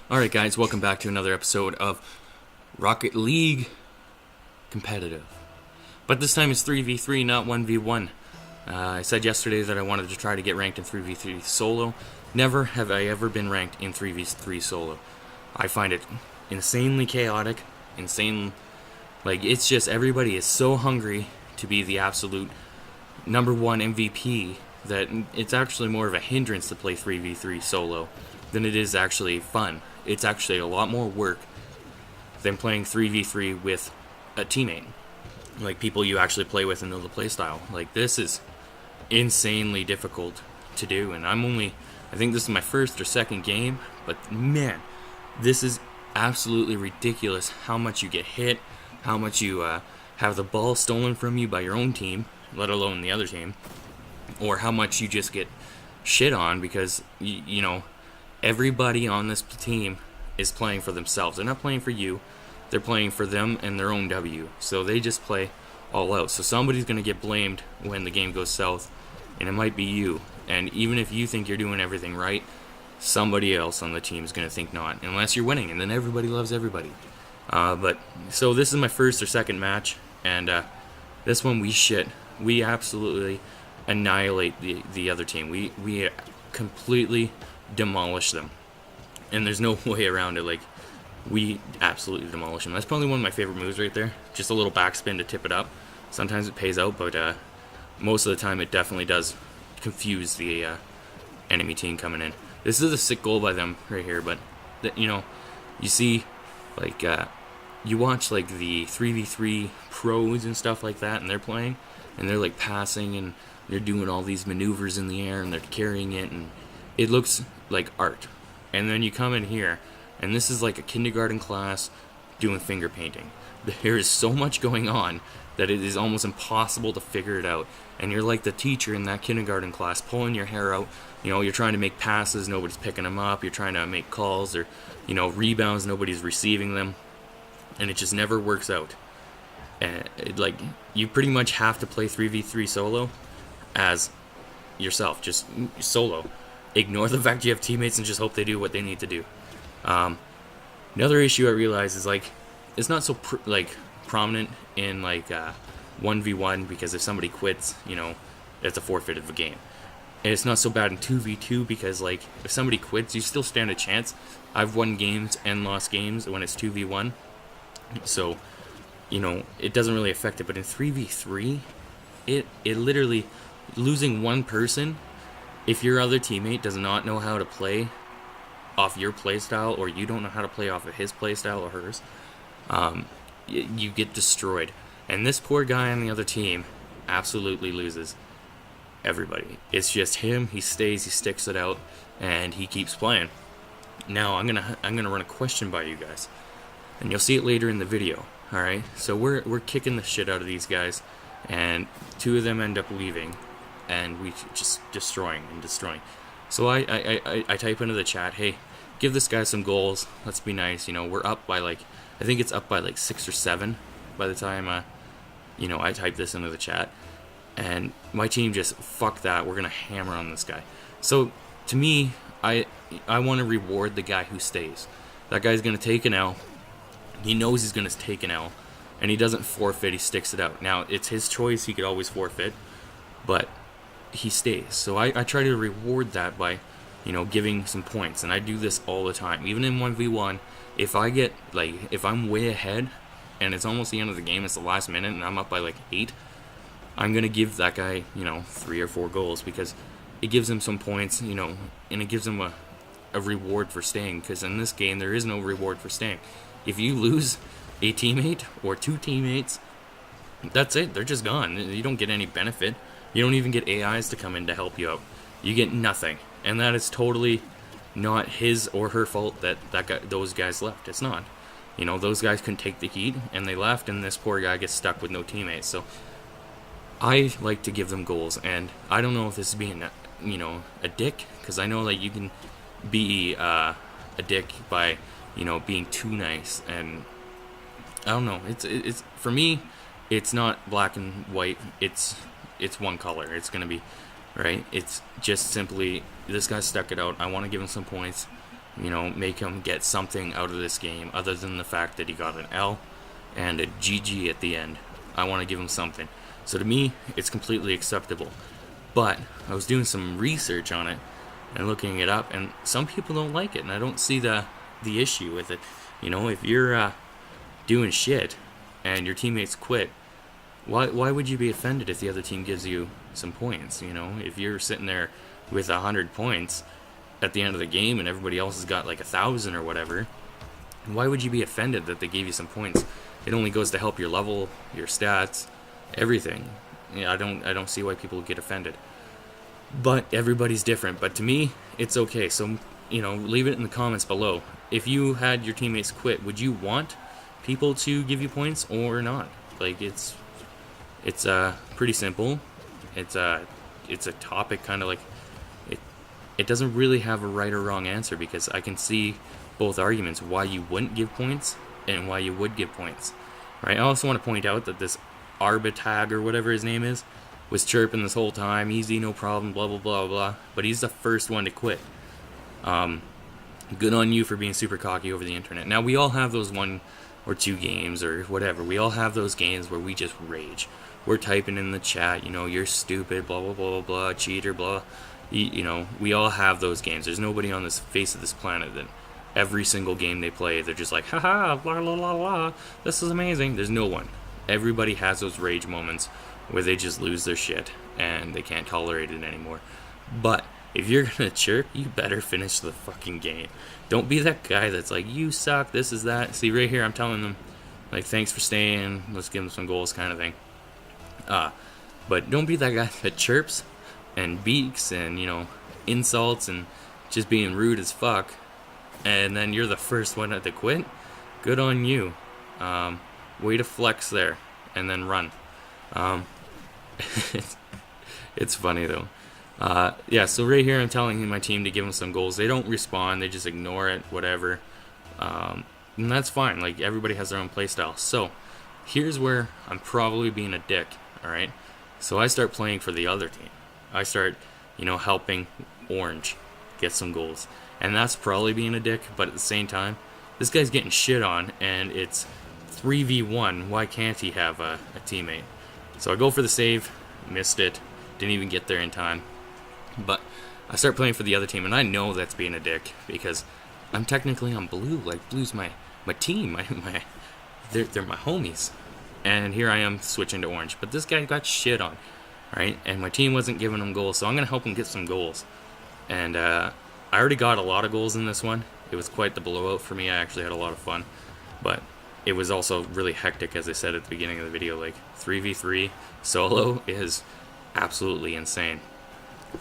Alright guys, welcome back to another episode of Rocket League Competitive. But this time it's 3v3, not 1v1. I said yesterday that I wanted to try to get ranked in 3v3 solo. Never have I ever been ranked in 3v3 solo. I find it insanely chaotic, it's just everybody is so hungry to be the absolute number one MVP that it's actually more of a hindrance to play 3v3 solo than it is actually fun. It's actually a lot more work than playing 3v3 with a teammate. Like people you actually play with and know the playstyle. Like this is insanely difficult to do, and I think this is my first or second game, but man, this is absolutely ridiculous how much you get hit, how much you have the ball stolen from you by your own team, let alone the other team, or how much you just get shit on because, you know, everybody on this team is playing for themselves. They're not playing for you. They're playing for them and their own W. So they just play all out. So somebody's going to get blamed when the game goes south, and it might be you. And even if you think you're doing everything right, somebody else on the team is going to think not, unless you're winning, and then everybody loves everybody. So this is my first or second match, and this one we absolutely annihilate the other team. We completely demolish them, and there's no way around it. Like, we absolutely demolish them. That's probably one of my favorite moves right there. Just a little backspin to tip it up. Sometimes it pays out, but most of the time it definitely does confuse the enemy team coming in. This is a sick goal by them right here, but you see, like, you watch like the 3v3 pros and stuff like that, and they're playing, and they're like passing, and they're doing all these maneuvers in the air, and they're carrying it, and it looks like art. And then you come in here, and this is like a kindergarten class doing finger painting. There is so much going on that it is almost impossible to figure it out. And you're like the teacher in that kindergarten class, pulling your hair out. You know, you're trying to make passes, nobody's picking them up. You're trying to make calls or, rebounds, nobody's receiving them. And it just never works out. And you pretty much have to play 3v3 solo as yourself, just solo. Ignore the fact you have teammates and just hope they do what they need to do. Another issue I realize is it's not so prominent in 1v1, because if somebody quits, it's a forfeit of the game. And it's not so bad in 2v2 because if somebody quits, you still stand a chance. I've won games and lost games when it's 2v1, so it doesn't really affect it. But in 3v3, it literally, losing one person, if your other teammate does not know how to play off your playstyle, or you don't know how to play off of his playstyle or hers, you get destroyed. And this poor guy on the other team absolutely loses everybody. It's just him. He stays, he sticks it out, and he keeps playing. Now I'm gonna run a question by you guys, and you'll see it later in the video. All right. So we're kicking the shit out of these guys, and two of them end up leaving, and we just destroying. So I type into the chat, hey, give this guy some goals. Let's be nice. We're up by I think it's up by 6 or 7 by the time I type this into the chat. And my team just, fuck that, we're gonna hammer on this guy. So to me, I want to reward the guy who stays. That guy's gonna take an L. He knows he's gonna take an L, and he doesn't forfeit. He sticks it out. Now it's his choice. He could always forfeit, but he stays. So I try to reward that by giving some points, and I do this all the time. Even in 1v1, if I get if I'm way ahead and it's almost the end of the game, it's the last minute and I'm up by 8, I'm gonna give that guy 3 or 4 goals, because it gives him some points, and it gives him a reward for staying, because in this game there is no reward for staying. If you lose a teammate or 2 teammates, that's it, they're just gone. You don't get any benefit. You don't even get AIs to come in to help you out. You get nothing. And that is totally not his or her fault that those guys left. It's not. Those guys couldn't take the heat, and they left, and this poor guy gets stuck with no teammates. So I like to give them goals, and I don't know if this is being a dick, because I know you can be a dick by being too nice, and I don't know. It's for me, it's not black and white. It's one color. It's gonna be right. It's just simply, this guy stuck it out. I want to give him some points, make him get something out of this game other than the fact that he got an L and a GG at the end. I want to give him something. So to me, it's completely acceptable. But I was doing some research on it and looking it up, and some people don't like it, and I don't see the issue with it. If you're doing shit and your teammates quit, why would you be offended if the other team gives you some points? If you're sitting there with 100 points at the end of the game and everybody else has got like 1,000 or whatever, why would you be offended that they gave you some points? It only goes to help your level, your stats, everything. I don't see why people get offended. But everybody's different. But to me, it's okay. So, leave it in the comments below. If you had your teammates quit, would you want people to give you points or not? Like, it's pretty simple. It's a topic kind of like, it doesn't really have a right or wrong answer, because I can see both arguments why you wouldn't give points and why you would give points. Right? I also want to point out that this Arbitag or whatever his name is was chirping this whole time, easy, no problem, blah blah blah blah. But he's the first one to quit. Good on you for being super cocky over the internet. Now, we all have those 1 or 2 games or whatever. We all have those games where we just rage. We're typing in the chat, you're stupid, blah blah blah blah, cheater, blah. We all have those games. There's nobody on this face of this planet that every single game they play, they're just like, haha, blah blah blah blah, this is amazing. There's no one. Everybody has those rage moments where they just lose their shit and they can't tolerate it anymore. But if you're gonna chirp, you better finish the fucking game. Don't be that guy that's like, you suck, this is that. See, right here, I'm telling them, like, thanks for staying, let's give them some goals kind of thing. But don't be that guy that chirps and beaks and, insults and just being rude as fuck, and then you're the first one to quit. Good on you. Way to flex there, and then run. It's funny though. So right here I'm telling my team to give them some goals. They don't respond, they just ignore it, whatever. And that's fine. Like, everybody has their own play style. So here's where I'm probably being a dick. Alright? So I start playing for the other team. I start, helping Orange get some goals. And that's probably being a dick, but at the same time, this guy's getting shit on, and it's 3v1. Why can't he have a teammate? So I go for the save, missed it, didn't even get there in time. But I start playing for the other team, and I know that's being a dick, because I'm technically on blue. Like, blue's my team. They're my homies. And here I am switching to orange. But this guy got shit on, right? And my team wasn't giving him goals, so I'm going to help him get some goals. And I already got a lot of goals in this one. It was quite the blowout for me. I actually had a lot of fun. But it was also really hectic, as I said at the beginning of the video. Like, 3v3 solo is absolutely insane.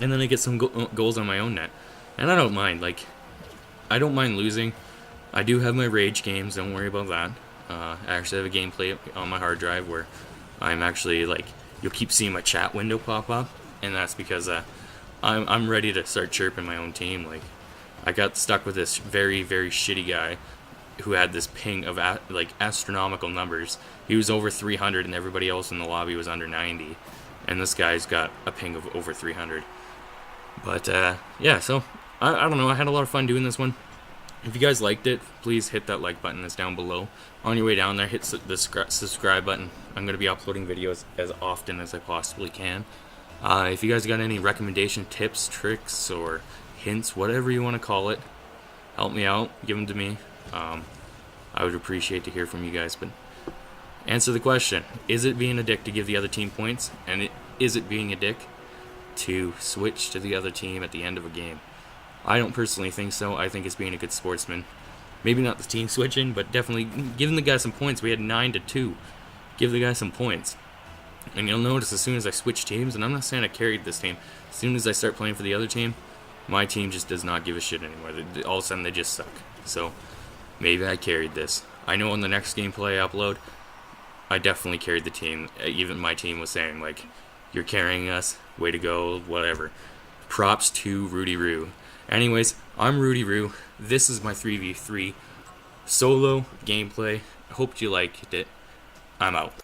And then I get some goals on my own net. And I don't mind. Like, I don't mind losing. I do have my rage games. Don't worry about that. I actually have a gameplay on my hard drive where I'm actually, like, you'll keep seeing my chat window pop up. And that's because I'm ready to start chirping my own team. Like, I got stuck with this very, very shitty guy who had this ping of like astronomical numbers. He was over 300 and everybody else in the lobby was under 90. And this guy's got a ping of over 300. But yeah, so I don't know. I had a lot of fun doing this one. If you guys liked it, please hit that like button that's down below. On your way down there, hit the subscribe button. I'm going to be uploading videos as often as I possibly can. If you guys got any recommendation, tips, tricks, or hints, whatever you want to call it, help me out. Give them to me. I would appreciate to hear from you guys. But answer the question. Is it being a dick to give the other team points? And is it being a dick to switch to the other team at the end of a game? I don't personally think so. I think it's being a good sportsman. Maybe not the team switching, but definitely giving the guy some points. We had 9-2. Give the guy some points. And you'll notice as soon as I switch teams, and I'm not saying I carried this team, as soon as I start playing for the other team, my team just does not give a shit anymore. All of a sudden, they just suck. So, maybe I carried this. I know in the next gameplay I upload, I definitely carried the team. Even my team was saying, like, you're carrying us, way to go, whatever. Props to Rudy Roo. Anyways, I'm Rudy Roo. This is my 3v3 solo gameplay. I hope you liked it. I'm out.